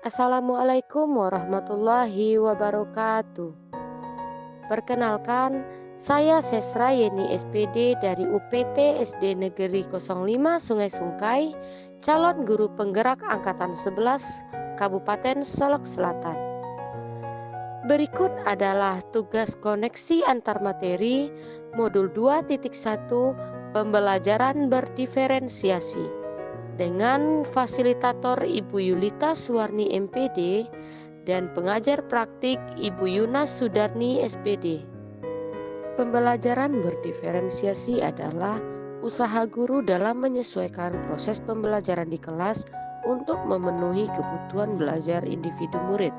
Assalamualaikum warahmatullahi wabarakatuh. Perkenalkan, saya Sesra Yeni SPD dari UPT SD Negeri 05 Sungai Sungkai, calon guru penggerak Angkatan 11 Kabupaten Solok Selatan. Berikut adalah tugas koneksi antar materi modul 2.1 pembelajaran berdiferensiasi dengan fasilitator Ibu Yulita Suwarni MPD dan pengajar praktik Ibu Yunas Sudarni SPD. Pembelajaran berdiferensiasi adalah usaha guru dalam menyesuaikan proses pembelajaran di kelas untuk memenuhi kebutuhan belajar individu murid.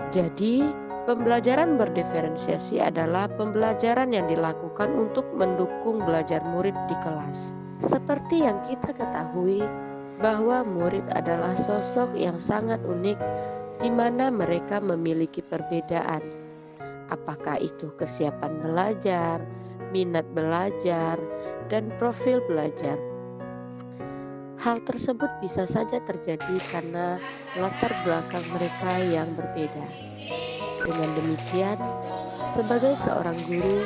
Jadi, pembelajaran berdiferensiasi adalah pembelajaran yang dilakukan untuk mendukung belajar murid di kelas. Seperti yang kita ketahui, bahwa murid adalah sosok yang sangat unik di mana mereka memiliki perbedaan. Apakah itu kesiapan belajar, minat belajar, dan profil belajar. Hal tersebut bisa saja terjadi karena latar belakang mereka yang berbeda. Dengan demikian, sebagai seorang guru,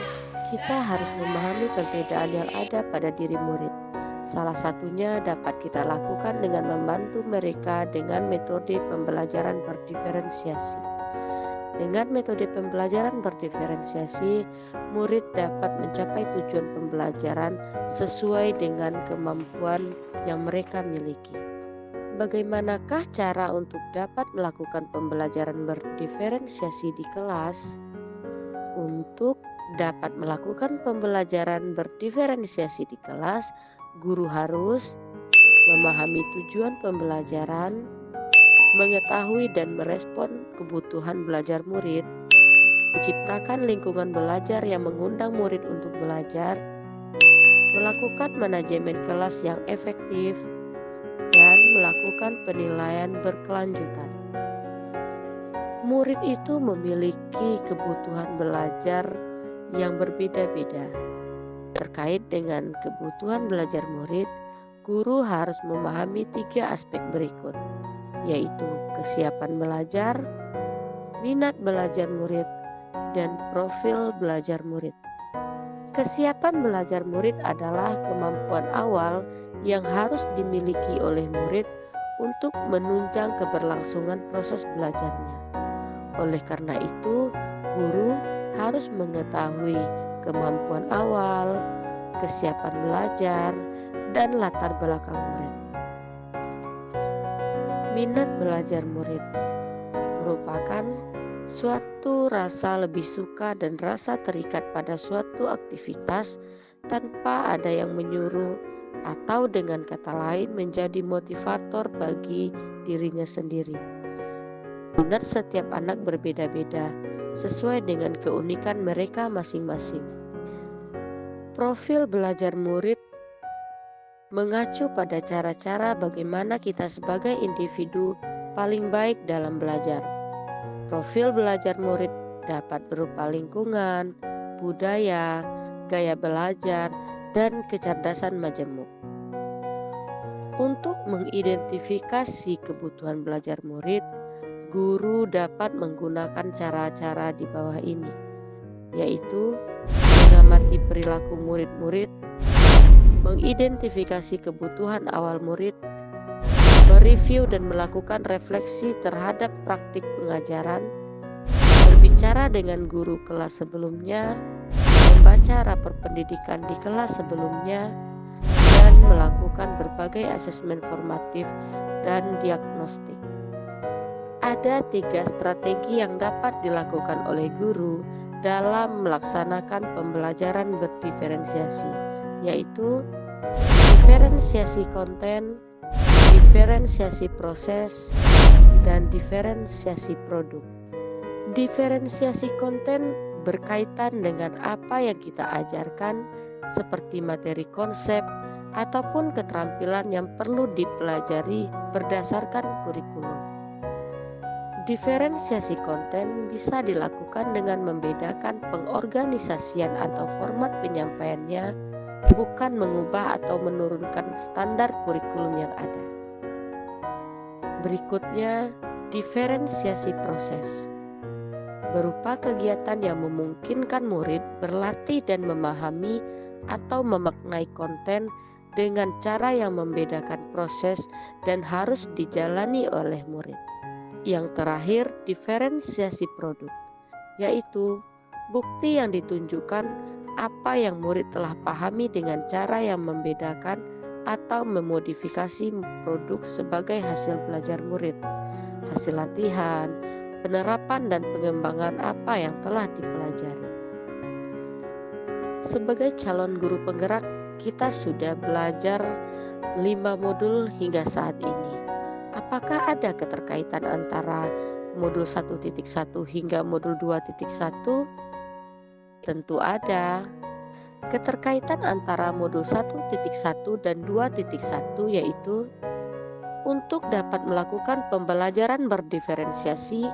kita harus memahami perbedaan yang ada pada diri murid. Salah satunya dapat kita lakukan dengan membantu mereka dengan metode pembelajaran berdiferensiasi. Dengan metode pembelajaran berdiferensiasi, murid dapat mencapai tujuan pembelajaran sesuai dengan kemampuan yang mereka miliki. Bagaimanakah cara untuk dapat melakukan pembelajaran berdiferensiasi di kelas? Untuk dapat melakukan pembelajaran berdiferensiasi di kelas, guru harus memahami tujuan pembelajaran, mengetahui dan merespon kebutuhan belajar murid, menciptakan lingkungan belajar yang mengundang murid untuk belajar, melakukan manajemen kelas yang efektif, dan melakukan penilaian berkelanjutan. Murid itu memiliki kebutuhan belajar yang berbeda-beda. Terkait dengan kebutuhan belajar murid, guru harus memahami 3 aspek berikut, yaitu kesiapan belajar, minat belajar murid, dan profil belajar murid. Kesiapan belajar murid adalah kemampuan awal yang harus dimiliki oleh murid untuk menunjang keberlangsungan proses belajarnya. Oleh karena itu, guru harus mengetahui kemampuan awal, kesiapan belajar, dan latar belakang murid. Minat belajar murid merupakan suatu rasa lebih suka dan rasa terikat pada suatu aktivitas tanpa ada yang menyuruh atau dengan kata lain menjadi motivator bagi dirinya sendiri. Minat setiap anak berbeda-beda sesuai dengan keunikan mereka masing-masing. Profil belajar murid mengacu pada cara-cara bagaimana kita sebagai individu paling baik dalam belajar. Profil belajar murid dapat berupa lingkungan, budaya, gaya belajar, dan kecerdasan majemuk. Untuk mengidentifikasi kebutuhan belajar murid, guru dapat menggunakan cara-cara di bawah ini, yaitu mengamati perilaku murid-murid, mengidentifikasi kebutuhan awal murid, mereview dan melakukan refleksi terhadap praktik pengajaran, berbicara dengan guru kelas sebelumnya, membaca rapor pendidikan di kelas sebelumnya, dan melakukan berbagai asesmen formatif dan diagnostik. Ada 3 strategi yang dapat dilakukan oleh guru dalam melaksanakan pembelajaran berdiferensiasi, yaitu diferensiasi konten, diferensiasi proses, dan diferensiasi produk. Diferensiasi konten berkaitan dengan apa yang kita ajarkan, seperti materi konsep ataupun keterampilan yang perlu dipelajari berdasarkan kurikulum. Diferensiasi konten bisa dilakukan dengan membedakan pengorganisasian atau format penyampaiannya, bukan mengubah atau menurunkan standar kurikulum yang ada. Berikutnya, diferensiasi proses, berupa kegiatan yang memungkinkan murid berlatih dan memahami atau memaknai konten dengan cara yang membedakan proses dan harus dijalani oleh murid. Yang terakhir, diferensiasi produk, yaitu bukti yang ditunjukkan apa yang murid telah pahami dengan cara yang membedakan atau memodifikasi produk sebagai hasil belajar murid, hasil latihan, penerapan dan pengembangan apa yang telah dipelajari. Sebagai calon guru penggerak, kita sudah belajar 5 modul hingga saat ini. Apakah ada keterkaitan antara modul 1.1 hingga modul 2.1? Tentu ada. Keterkaitan antara modul 1.1 dan 2.1 yaitu untuk dapat melakukan pembelajaran berdiferensiasi,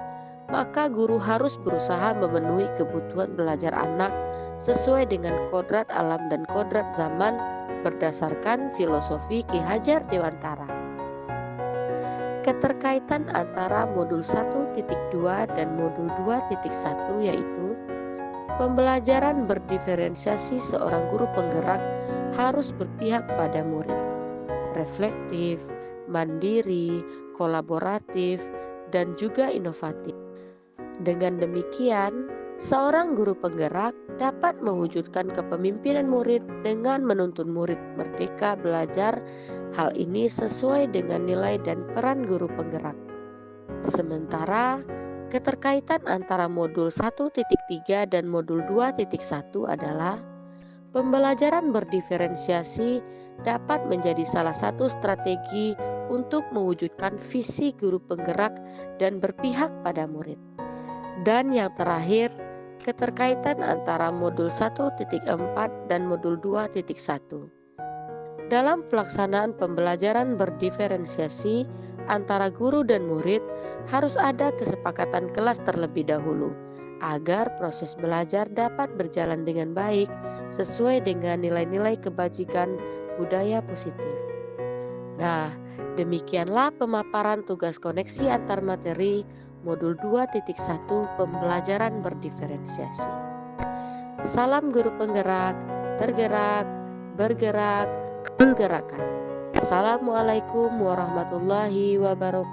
maka guru harus berusaha memenuhi kebutuhan belajar anak sesuai dengan kodrat alam dan kodrat zaman berdasarkan filosofi Ki Hajar Dewantara. Keterkaitan antara modul 1.2 dan modul 2.1 yaitu pembelajaran berdiferensiasi seorang guru penggerak harus berpihak pada murid, reflektif, mandiri, kolaboratif, dan juga inovatif. Dengan demikian, seorang guru penggerak dapat mewujudkan kepemimpinan murid dengan menuntun murid merdeka belajar. Hal ini sesuai dengan nilai dan peran guru penggerak. Sementara keterkaitan antara modul 1.3 dan modul 2.1 adalah pembelajaran berdiferensiasi dapat menjadi salah satu strategi untuk mewujudkan visi guru penggerak dan berpihak pada murid. Dan yang terakhir, keterkaitan antara modul 1.4 dan modul 2.1. Dalam pelaksanaan pembelajaran berdiferensiasi antara guru dan murid, harus ada kesepakatan kelas terlebih dahulu agar proses belajar dapat berjalan dengan baik sesuai dengan nilai-nilai kebajikan budaya positif. Nah, demikianlah pemaparan tugas koneksi antar materi modul 2.1 pembelajaran berdiferensiasi. Salam guru penggerak, tergerak, bergerak, menggerakkan. Assalamualaikum warahmatullahi wabarakatuh.